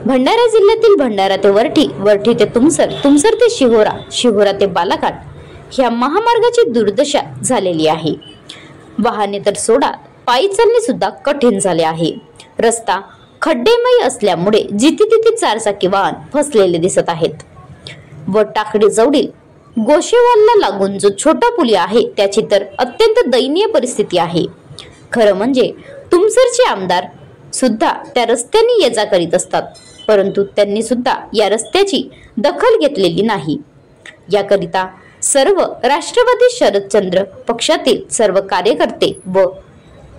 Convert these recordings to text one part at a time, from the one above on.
भंडारा जिल्ह्यातील भंडारा ते वरठी, वरठी ते तुमसर, तुमसर ते शिहोरा, शिहोरा ते बालाघाट ह्या महामार्गाची दुर्दशा झालेली आहे। वाहने तर सोडा, पायी चालणे सुद्धा कठीण झाले आहे। रस्ता खड्डेमय असल्यामुळे जिथे तिथे चारचाकी वाहन फसलेले दिसत आहेत व टाकडी जवळील गोशेवालला लागून जो छोटा पुल आहे त्याची तर अत्यंत दयनीय परिस्थिती आहे। खरं म्हणजे तुमसरचे आमदार सुद्धा त्या रस्त्याने ये जा करीत असतात, परंतु त्यांनी सुद्धा या रस्त्याची दखल घेतलेली नाही। याकरिता सर्व राष्ट्रवादी शरदचंद्र पक्षातील सर्व कार्यकर्ते व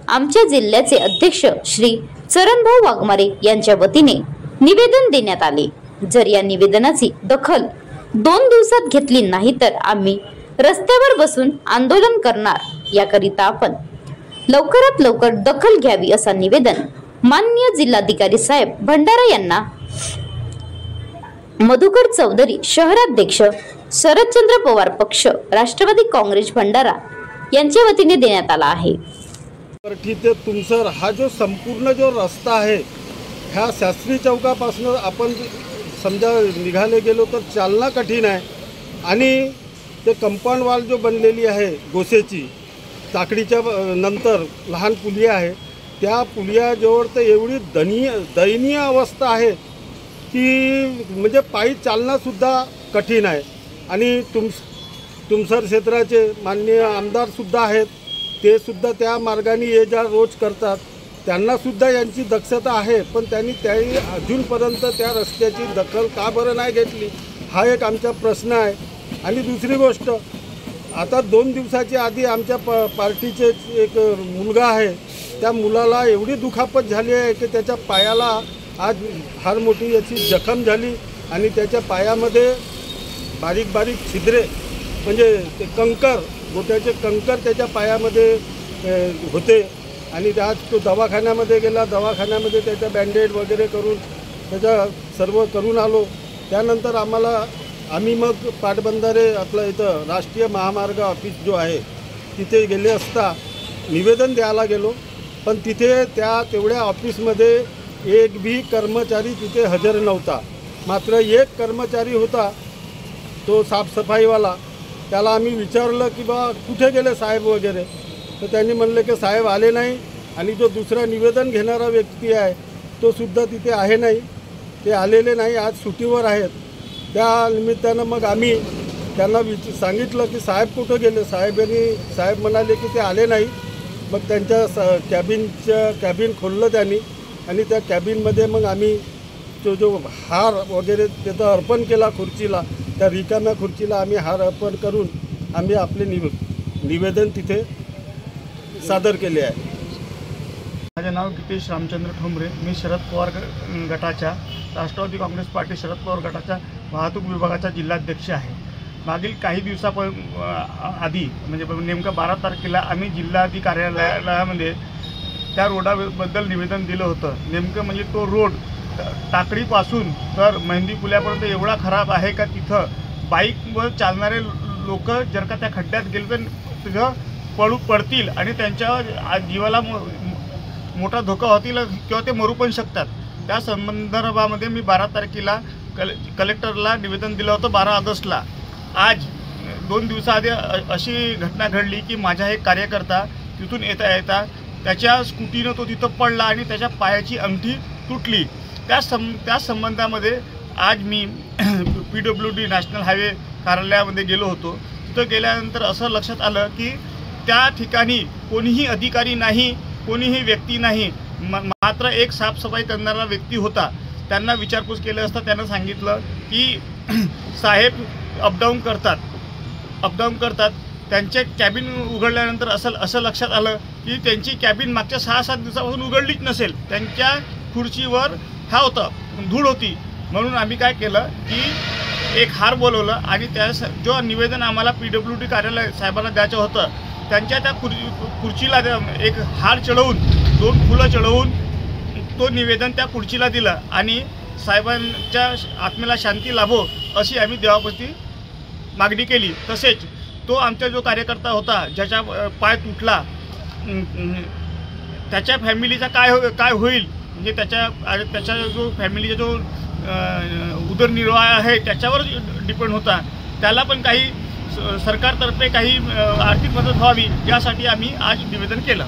आमच्या जिल्ह्याचे अध्यक्ष श्री चरणभाऊ वाघमारे यांच्या वतीने निवेदन देण्यात आले। जर या निवेदनाची दखल 2 दिवसात घेतली नाही तर आम्ही रस्त्यावर बसून आंदोलन करणार। याकरिता आपण लवकरात लवकर दखल घ्यावी असा निवेदन माननीय जिल्हाधिकारी साहेब भंडारा यांना मधुकर चौधरी शहराध्यक्ष शरदचंद्र पवार पक्ष राष्ट्रवादी काँग्रेस भंडारा यांच्या वतीने देण्यात आला आहे। वरठी ते तुमसर हा जो संपूर्ण जो रस्ता आहे ह्या शास्त्री चौकापासून आपण समजा निघाले गेलो तर चालना कठीण आहे आणि ते कंपाऊंड वॉल जो बनलेली आहे गोसेची टाकडीच्या नंतर लहान पुलिया आहे त्या पुलियाजवळ तर एवढी दयनीय अवस्था आहे की म्हणजे पायी चालणंसुद्धा कठीण आहे। आणि तुमसर क्षेत्राचे माननीय आमदारसुद्धा आहेत, ते सुद्धा त्या मार्गाने ये जा रोज करतात, त्यांनासुद्धा यांची दक्षता आहे, पण त्यांनी अजूनपर्यंत त्या रस्त्याची दखल का बरं नाही घेतली हा एक आमचा प्रश्न आहे। आणि दुसरी गोष्ट, आता 2 दिवसाच्या आधी आमच्या पार्टीचे एक मुलगा आहे, त्या मुलाला एवढी दुखापत झाली आहे की त्याच्या पायाला आज फार मोठी याची जखम झाली आणि त्याच्या पायामध्ये बारीक बारीक छिद्रे म्हणजे ते कंकर, गोट्याचे कंकर त्याच्या पायामध्ये होते आणि आज तो दवाखान्यामध्ये गेला, दवाखान्यामध्ये त्याचा बँडेज वगैरे करून त्याचा सर्व करून आलो। त्यानंतर आम्ही मग पाटबंधारे आपलं इथं राष्ट्रीय महामार्ग ऑफिस जो आहे तिथे गेले असता निवेदन द्यायला गेलो, पण तिथे तेवढ्या ऑफिसमध्ये एक भी कर्मचारी तिथे हजर नव्हता। मात्र एक कर्मचारी होता तो साफसफाईवाला, त्याला आम्ही विचारलं की बा कुठे गेले साहेब वगैरे, तर त्यांनी म्हणलं की साहेब आले नाही आणि जो दुसरा निवेदन घेणारा व्यक्ती आहे तो सुद्धा तिथे आहे नाही, ते आलेले नाही, आज सुट्टीवर आहेत। त्या निमित्तानं मग आम्ही त्यांना सांगितलं की साहेब कुठं गेले, साहेब म्हणाले की ते आले नाही। मग त्यांच्या कॅबिन खोललं त्यांनी आणि त्या कॅबिनमध्ये मग आम्ही जो हार वगैरे त्याचा अर्पण केला खुर्चीला, त्या रिकाम्या खुर्चीला आम्ही हार अर्पण करून आम्ही आपले निवेदन तिथे सादर केले आहे। माझे नाव गितेश रामचंद्र ठोंबरे, मी शरद पवार गटाच्या राष्ट्रवादी काँग्रेस पार्टी शरद पवार गटाच्या वाहतूक विभागाचा जिल्हाध्यक्ष आहे। मागील काही दिवसाआधी म्हणजे नेमकं 12 तारखेला आम्ही जिल्हाधिकारी कार्यालयामध्ये त्या रोडाबद्दल निवेदन दिलं होतं। नेमकं म्हणजे तो रोड टाकडीपासून तर मेहंदी पुलापर्यंत एवढा खराब आहे का तिथं बाईकवर चालणारे लोक जर का त्या खड्ड्यात गेले तर तिथं पडतील आणि त्यांच्या जीवाला मोठा धोका होतील किंवा ते मरू पण शकतात। त्या संदर्भामध्ये मी 12 तारखेला कलेक्टरला निवेदन दिलं होतं। 12 ऑगस्टला आज 2 दिवसाआधी अशी घटना घडली की माझा एक कार्यकर्ता तिथून येता त्याच्या स्कूटीनं तो तिथं पडला आणि त्याच्या पायाची अंगठी तुटली। त्या संबंधामध्ये आज मी PWD नॅशनल हायवे कार्यालयामध्ये गेलो होतो। तिथं गेल्यानंतर असं लक्षात आलं की त्या ठिकाणी कोणीही अधिकारी नाही, कोणीही व्यक्ती नाही, मात्र एक साफसफाई करणारा व्यक्ती होता। त्यांना विचारपूस केली असता त्यांना सांगितलं की साहेब अपडाऊन करतात। त्यांचे कॅबिन उघडल्यानंतर असं लक्षात आलं की त्यांची कॅबिन मागच्या 6-7 दिवसापासून उघडलीच नसेल, त्यांच्या खुर्चीवर धूळ होती। म्हणून आम्ही काय केलं की एक हार बोलवलं आणि जो निवेदन आम्हाला PWD कार्यालय साहेबांना द्यायचं होतं त्यांच्या त्या खुर्चीला एक हार चढवून 2 फुलं चढवून तो निवेदन त्या खुर्चीला दिलं आणि साहेबांच्या आत्मेला शांती लाभो अशी आम्ही देवाप्रती मागणी केली। तसेच तो आमचा जो कार्यकर्ता होता ज्याचा पाय तुटला त्याच्या फॅमिलीचा काय होईल म्हणजे त्याच्या जो फॅमिलीचा जो उदरनिर्वाह आहे त्याच्यावर डिपेंड होता, त्याला पण काही सरकारतर्फे काही आर्थिक मदत व्हावी यासाठी आम्ही आज निवेदन केलं.